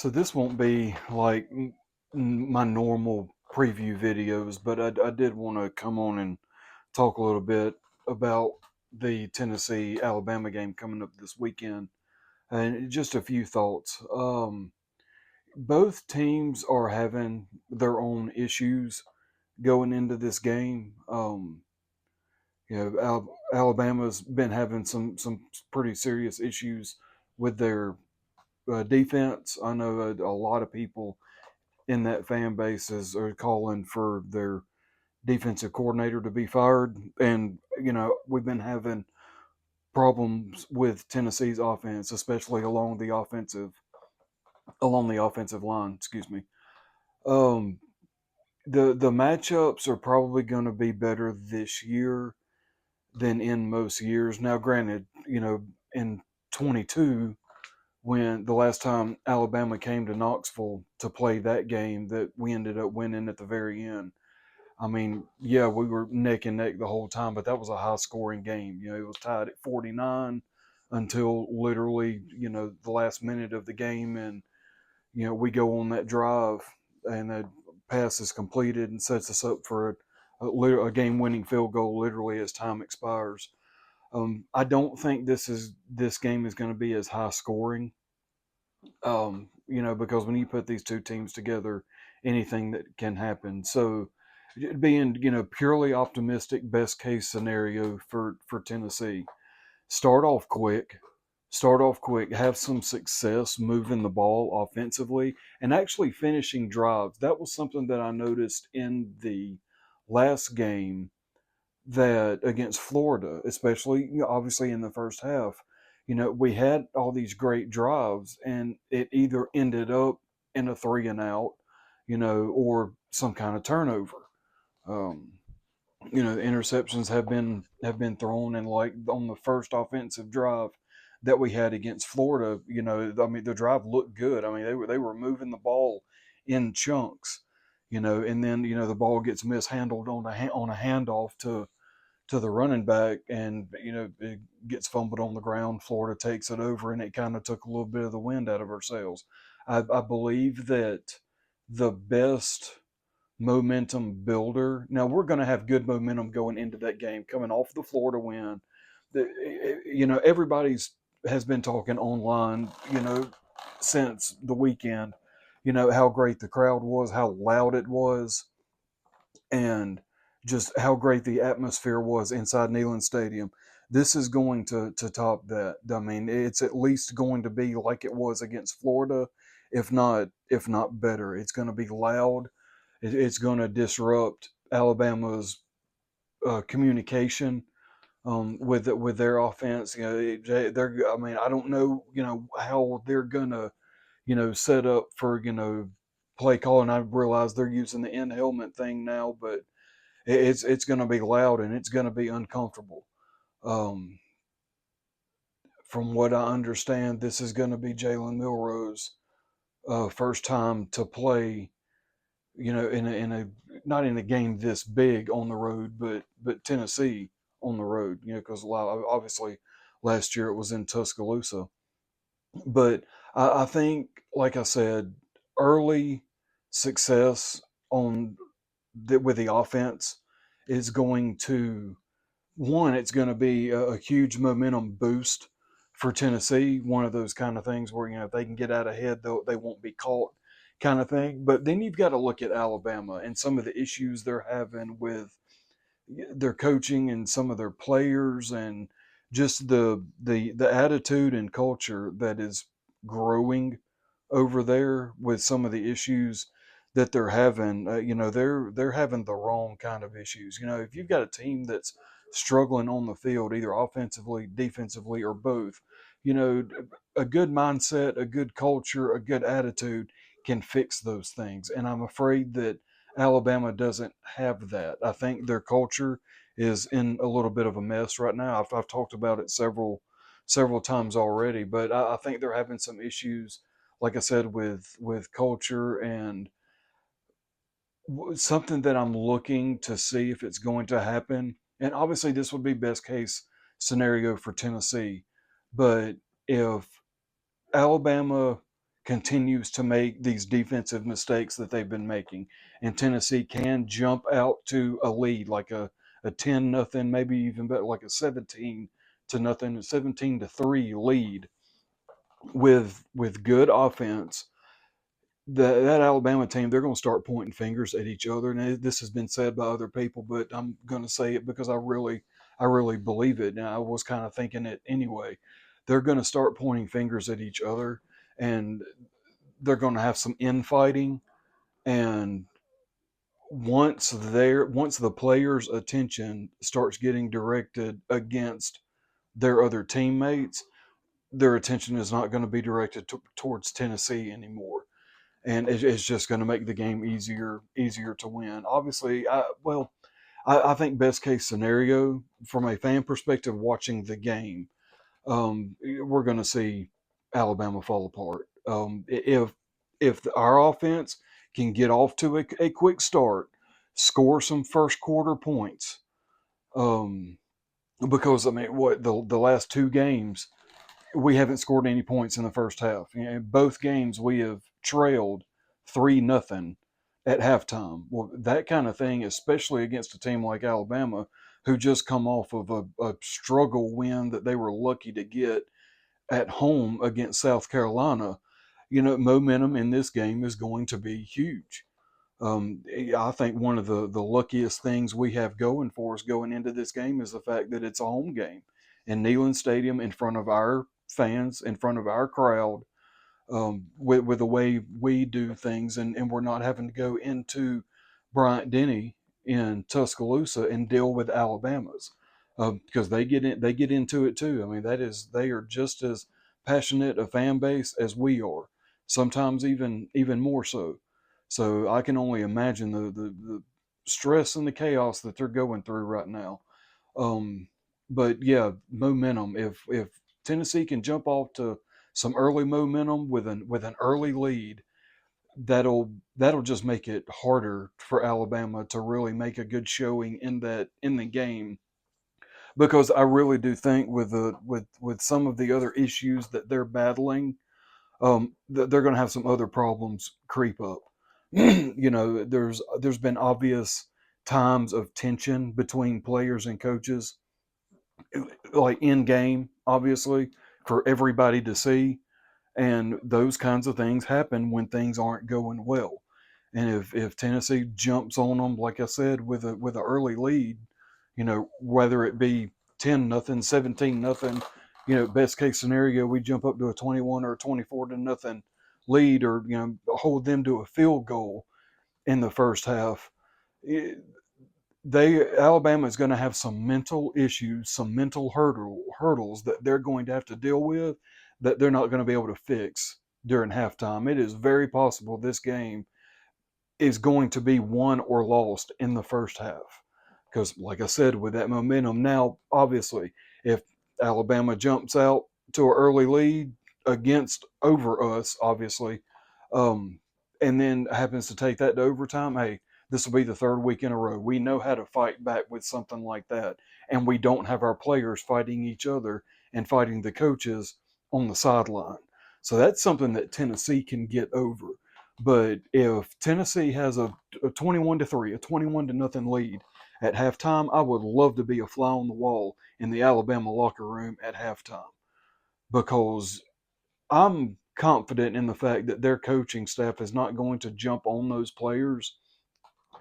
So this won't be like my normal preview videos, but I did want to come on and talk a little bit about the Tennessee Alabama game coming up this weekend, and just a few thoughts. Both teams are having their own issues going into this game. Alabama's been having some pretty serious issues with their defense. I know a lot of people in that fan base are calling for their defensive coordinator to be fired. And, we've been having problems with Tennessee's offense, especially along the offensive line, excuse me. Um the matchups are probably going to be better this year than in most years. Now, granted, in 22, when the last time Alabama came to Knoxville to play that game that we ended up winning at the very end. I mean, yeah, we were neck and neck the whole time, but that was a high scoring game. It was tied at 49 until literally, the last minute of the game. And, we go on that drive and that pass is completed and sets us up for a game winning field goal literally as time expires. I don't think this game is going to be as high scoring, because when you put these two teams together, anything that can happen. So, being purely optimistic, best case scenario for Tennessee, start off quick, have some success moving the ball offensively, and actually finishing drives. That was something that I noticed in the last game that against Florida, especially obviously in the first half, we had all these great drives, and it either ended up in a three and out, or some kind of turnover. Um, the interceptions have been thrown, and like on the first offensive drive that we had against Florida, I mean the drive looked good. I mean they were moving the ball in chunks, and then the ball gets mishandled on a handoff to the running back, and it gets fumbled on the ground. Florida takes it over, and it kind of took a little bit of the wind out of our sails. I believe that the best momentum builder. Now we're going to have good momentum going into that game, coming off the Florida win. Everybody's has been talking online, since the weekend. How great the crowd was, how loud it was, and just how great the atmosphere was inside Neyland Stadium. This is going to top that. I mean, it's at least going to be like it was against Florida, if not better. It's going to be loud. It's going to disrupt Alabama's communication with their offense. They're. I mean, I don't know. How they're gonna set up for play call, and I realize they're using the in helmet thing now, but it's going to be loud and it's going to be uncomfortable. Um, from what I understand, this is going to be Jalen Milroe's first time to play. In a not in a game this big on the road, but Tennessee on the road. Because obviously last year it was in Tuscaloosa. But I think, like I said, early success with the offense is going to it's going to be a huge momentum boost for Tennessee. One of those kind of things where if they can get out ahead, they won't be caught, kind of thing. But then you've got to look at Alabama and some of the issues they're having with their coaching and some of their players, and just the attitude and culture that is growing over there with some of the issues that they're having. They're having the wrong kind of issues. If you've got a team that's struggling on the field, either offensively, defensively, or both, you know, a good mindset, a good culture, a good attitude can fix those things. And I'm afraid that Alabama doesn't have that. I think their culture is in a little bit of a mess right now. I've talked about it several times already, but I think they're having some issues, like I said, with culture, and something that I'm looking to see if it's going to happen. And obviously, this would be best case scenario for Tennessee, but if Alabama continues to make these defensive mistakes that they've been making, and Tennessee can jump out to a lead, like a 10-0, maybe even better, like a 17-0, 17-3 lead with good offense, that Alabama team, they're going to start pointing fingers at each other. And this has been said by other people, but I'm going to say it because I really believe it. And I was kind of thinking it anyway. They're going to start pointing fingers at each other, and they're going to have some infighting. And once the players' attention starts getting directed against their other teammates, their attention is not going to be directed towards Tennessee anymore, and it's just going to make the game easier to win. Obviously, I think best case scenario from a fan perspective, watching the game, we're going to see Alabama fall apart. If our offense can get off to a quick start, score some first quarter points, um, because I mean, what the last two games we haven't scored any points in the first half. In both games, we have trailed 3-0 at halftime. Well, that kind of thing, especially against a team like Alabama, who just come off of a struggle win that they were lucky to get at home against South Carolina, momentum in this game is going to be huge. I think one of the luckiest things we have going for us going into this game is the fact that it's a home game in Neyland Stadium in front of our fans, in front of our crowd, with the way we do things, and we're not having to go into Bryant Denny in Tuscaloosa and deal with Alabama's, because they get into it too. I mean, they are just as passionate a fan base as we are, sometimes even more so. So I can only imagine the stress and the chaos that they're going through right now. Um, but yeah, momentum. If Tennessee can jump off to some early momentum with an early lead, that'll just make it harder for Alabama to really make a good showing in the game, because I really do think with some of the other issues that they're battling, they're going to have some other problems creep up. There's been obvious times of tension between players and coaches, like in game, obviously, for everybody to see. And those kinds of things happen when things aren't going well. And if Tennessee jumps on them, like I said, with an early lead, whether it be 10-0, 17-0, best case scenario, we jump up to a 21 or a 24-0 lead, or hold them to a field goal in the first half. Alabama is going to have some mental issues, some mental hurdles that they're going to have to deal with, that they're not going to be able to fix during halftime. It is very possible this game is going to be won or lost in the first half, because, like I said, with that momentum now, obviously, if Alabama jumps out to an early lead against over us, obviously, um, and then happens to take that to overtime, hey, this will be the third week in a row. We know how to fight back with something like that, and we don't have our players fighting each other and fighting the coaches on the sideline. So that's something that Tennessee can get over. But if Tennessee has a 21-3, a 21-0 lead at halftime, I would love to be a fly on the wall in the Alabama locker room at halftime, because I'm confident in the fact that their coaching staff is not going to jump on those players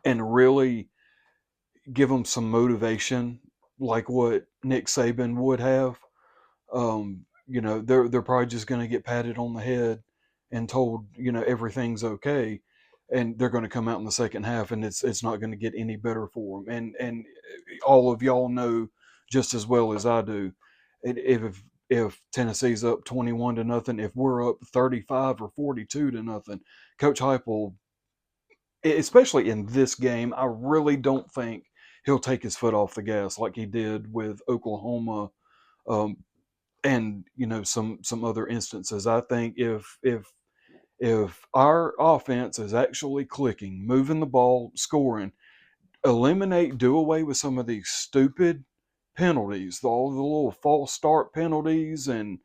and really give them some motivation like what Nick Saban would have. They're probably just going to get patted on the head and told, everything's okay, and they're going to come out in the second half, and it's not going to get any better for them. And all of y'all know just as well as I do, if Tennessee's up 21-0, if we're up 35 or 42-0, Coach Heupel, especially in this game, I really don't think he'll take his foot off the gas like he did with Oklahoma, um, and some other instances. I think if our offense is actually clicking, moving the ball, scoring, do away with some of these stupid penalties, all the little false start penalties, and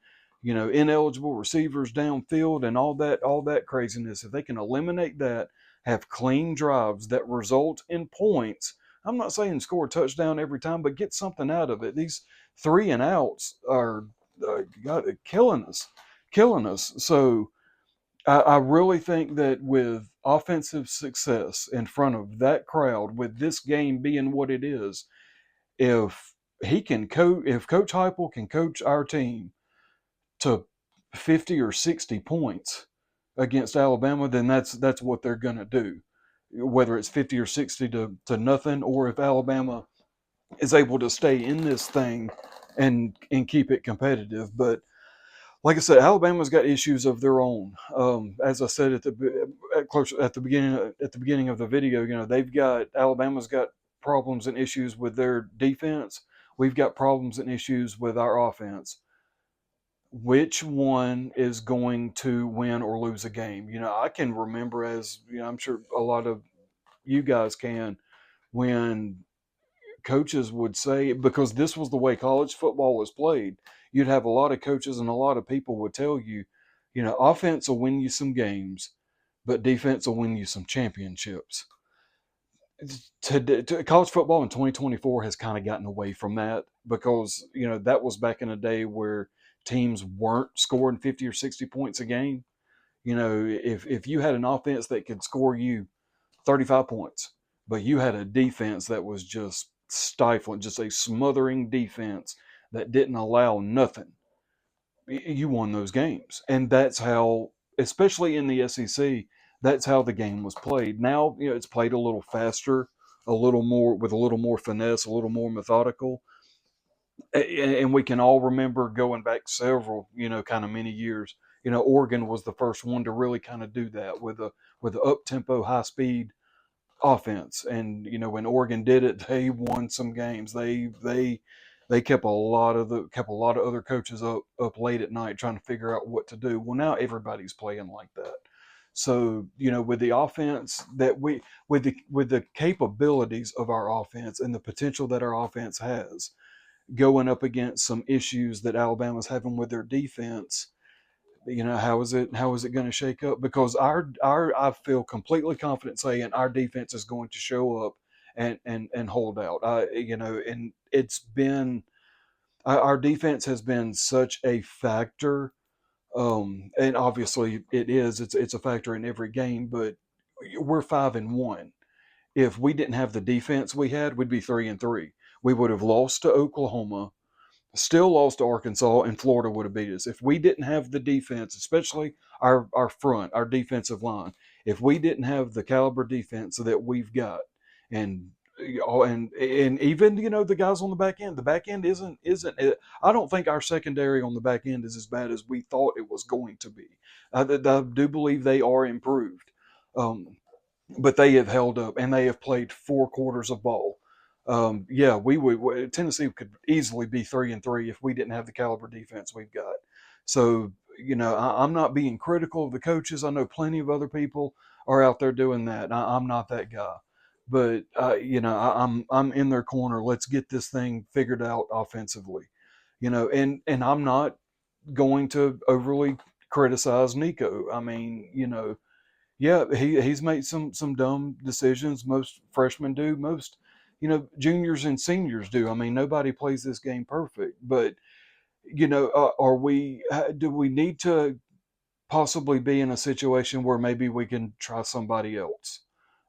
ineligible receivers downfield and all that craziness. If they can eliminate that, have clean drives that result in points. I'm not saying score a touchdown every time, but get something out of it. These 3 and outs are God, killing us. So I really think that with offensive success in front of that crowd, with this game being what it is, if if Coach Heupel can coach our team to 50 or 60 points against Alabama, then that's what they're going to do. Whether it's 50 or 60 to nothing, or if Alabama is able to stay in this thing and keep it competitive. But like I said, Alabama's got issues of their own. As I said at the beginning of the video, Alabama's got problems and issues with their defense. We've got problems and issues with our offense. Which one is going to win or lose a game? I can remember, as I'm sure a lot of you guys can, when coaches would say, because this was the way college football was played, you'd have a lot of coaches and a lot of people would tell you, offense will win you some games, but defense will win you some championships. College football in 2024 has kind of gotten away from that, because that was back in a day where teams weren't scoring 50 or 60 points a game. If you had an offense that could score you 35 points, but you had a defense that was just stifling, just a smothering defense that didn't allow nothing, you won those games. And that's how, especially in the SEC, that's how the game was played. Now, it's played a little faster, a little more, with a little more finesse, a little more methodical. And we can all remember, going back several, kind of many years, Oregon was the first one to really kind of do that with a up tempo, high speed offense. And when Oregon did it, they won some games. They kept a lot of other coaches up late at night trying to figure out what to do. Well, now everybody's playing like that. So with the offense that with the capabilities of our offense and the potential that our offense has, going up against some issues that Alabama's having with their defense, how is it going to shake up? Because our I feel completely confident saying our defense is going to show up and hold out. And it's been, our defense has been such a factor. And obviously it's a factor in every game, but we're 5-1. If we didn't have the defense we had, we'd be 3-3. We would have lost to Oklahoma, still lost to Arkansas, and Florida would have beat us. If we didn't have the defense, especially our front, our defensive line, if we didn't have the caliber defense that we've got, and and even the guys on the back end isn't. I don't think our secondary on the back end is as bad as we thought it was going to be. I do believe they are improved. But they have held up, and they have played 4 quarters of ball. Yeah, Tennessee could easily be 3-3 if we didn't have the caliber defense we've got. So I'm not being critical of the coaches. I know plenty of other people are out there doing that. I'm not that guy, but I'm in their corner. Let's get this thing figured out offensively. And I'm not going to overly criticize Nico. I mean, yeah, he's made some dumb decisions. Most freshmen do. Most juniors and seniors do. I mean, nobody plays this game perfect. But do we need to possibly be in a situation where maybe we can try somebody else?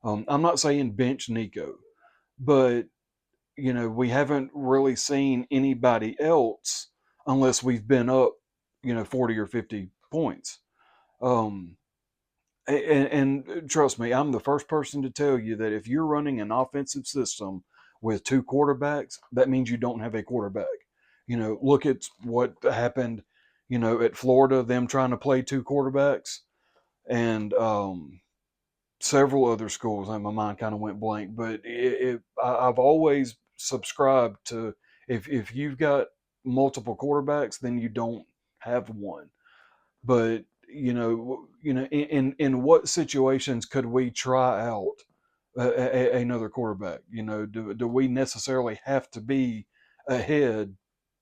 I'm not saying bench Nico, but we haven't really seen anybody else unless we've been up 40 or 50 points. Um, and trust me, I'm the first person to tell you that if you're running an offensive system with 2 quarterbacks, that means you don't have a quarterback. Look at what happened, at Florida, them trying to play 2 quarterbacks, and several other schools. And my mind kind of went blank, but I've always subscribed to, if you've got multiple quarterbacks, then you don't have one. But in what situations could we try out another quarterback? Do we necessarily have to be ahead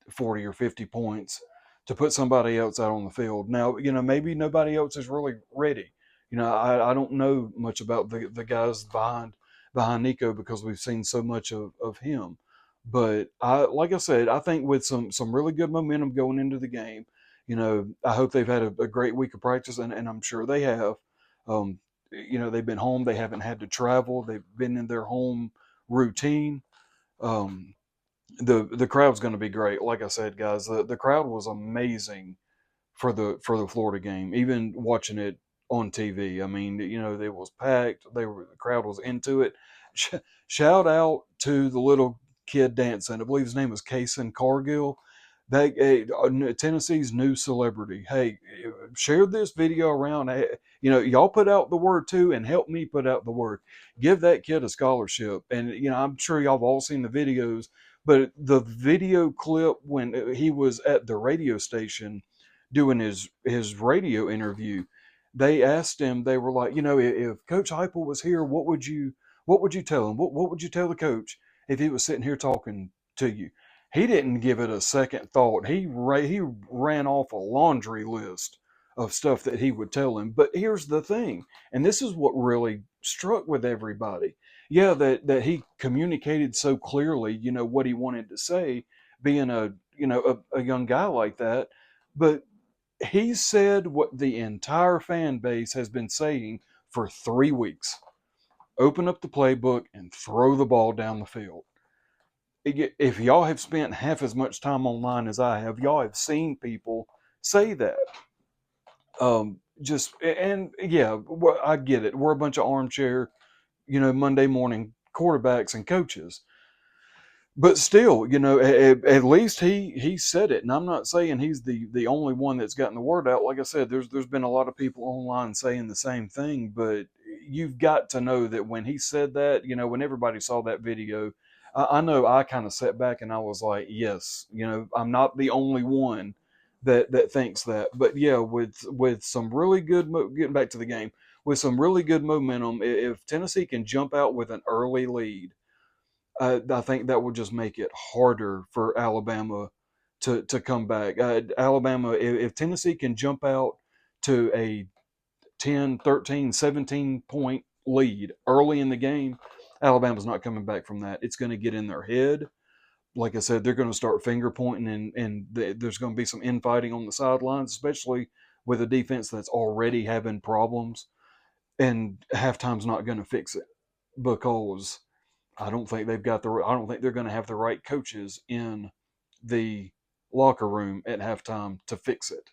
40 or 50 points to put somebody else out on the field. Now, maybe nobody else is really ready. I don't know much about the guys behind Nico because we've seen so much of him. But like I said, I think with some really good momentum going into the game, I hope they've had a great week of practice, and I'm sure they have. Um, they've been home, they haven't had to travel, they've been in their home routine. Um, the crowd's going to be great. Like I said, guys, the crowd was amazing for the Florida game. Even watching it on TV, I mean, it was packed. The crowd was into it. Sh- Shout out to the little kid dancing. I believe his name was Kason Cargill. Tennessee's new celebrity. Hey, share this video around. Y'all put out the word too, and help me put out the word. Give that kid a scholarship. And I'm sure y'all have all seen the videos, but the video clip when he was at the radio station doing his radio interview, they asked him. They were like, if Coach Heupel was here, what would you tell him? What would you tell the coach if he was sitting here talking to you? He didn't give it a second thought. He ran off a laundry list of stuff that he would tell him. But here's the thing, and this is what really struck with everybody. Yeah, that he communicated so clearly, what he wanted to say, being a young guy like that. But he said what the entire fan base has been saying for 3 weeks: open up the playbook and throw the ball down the field. If y'all have spent half as much time online as I have, y'all have seen people say that. Just and yeah, I get it. We're a bunch of armchair, Monday morning quarterbacks and coaches, but still, at least he said it, and I'm not saying he's the only one that's gotten the word out. Like I said, there's been a lot of people online saying the same thing, but you've got to know that when he said that, when everybody saw that video, I know I kind of sat back and I was like, yes, I'm not the only one that thinks that. But yeah, with some really good getting back to the game, with some really good momentum, if Tennessee can jump out with an early lead, I think that would just make it harder for Alabama to come back. Alabama, if Tennessee can jump out to a 10, 13, 17 point lead early in the game, Alabama's not coming back from that. It's going to get in their head. Like I said, they're going to start finger pointing, and there's going to be some infighting on the sidelines, especially with a defense that's already having problems. And halftime's not going to fix it because I don't think they're going to have the right coaches in the locker room at halftime to fix it.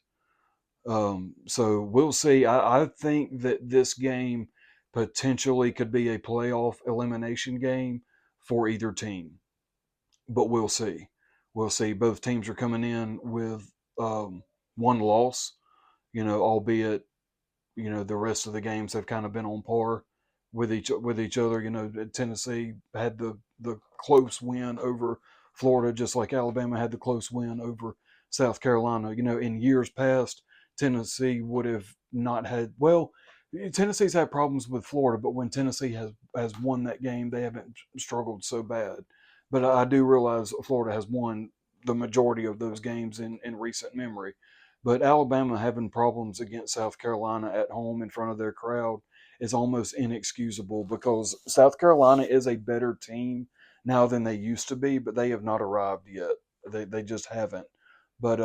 So we'll see. I think that this game potentially could be a playoff elimination game for either team, but we'll see. We'll see. Both teams are coming in with one loss, albeit the rest of the games have kind of been on par with each other. Tennessee had the close win over Florida, just like Alabama had the close win over South Carolina. In years past, Tennessee would have not had, well, Tennessee's had problems with Florida, but when Tennessee has won that game, they haven't struggled so bad. But I do realize Florida has won the majority of those games in recent memory. But Alabama having problems against South Carolina at home in front of their crowd is almost inexcusable because South Carolina is a better team now than they used to be, but they have not arrived yet. They just haven't. But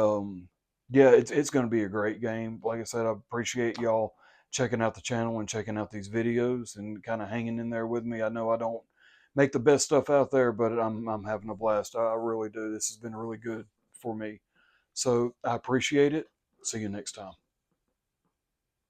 yeah, it's going to be a great game. Like I said, I appreciate y'all checking out the channel and checking out these videos and kind of hanging in there with me. I know I don't make the best stuff out there, but I'm having a blast. I really do. This has been really good for me. So I appreciate it. See you next time.